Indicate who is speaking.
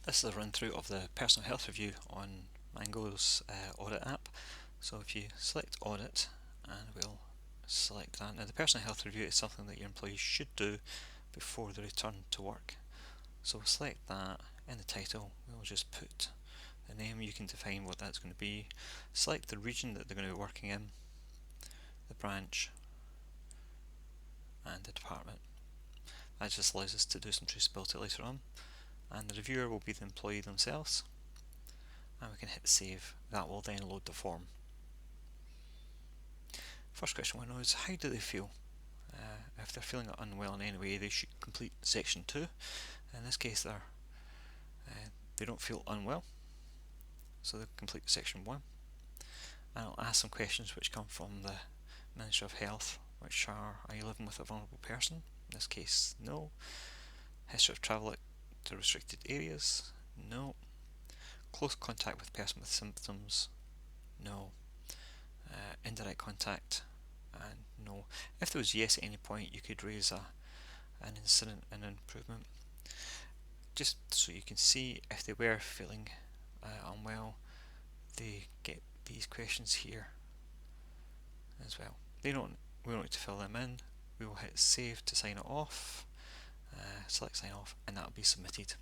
Speaker 1: This is a run through of the personal health review on Mango's audit app. So if you select audit, and we'll select that. Now the personal health review is something that your employees should do before they return to work. So we'll select that. In the title we'll just put the name. You can define what that's going to be. Select the region that they're going to be working in, the branch and the department. That just allows us to do some traceability later on. And the reviewer will be the employee themselves, and we can hit save. That will then load the form. First question we know is, how do they feel? If they're feeling unwell in any way, they should complete section 2. In this case they don't feel unwell, so they'll complete section 1. And I'll ask some questions which come from the Ministry of Health, which are you living with a vulnerable person? In this case, no. History of travel to restricted areas? No. Close contact with person with symptoms? No. Indirect contact? And no. If there was yes at any point, you could raise an incident and an improvement. Just so you can see if they were feeling unwell, they get these questions here as well. We don't need to fill them in. We will hit save to sign it off, select sign off, and that will be submitted.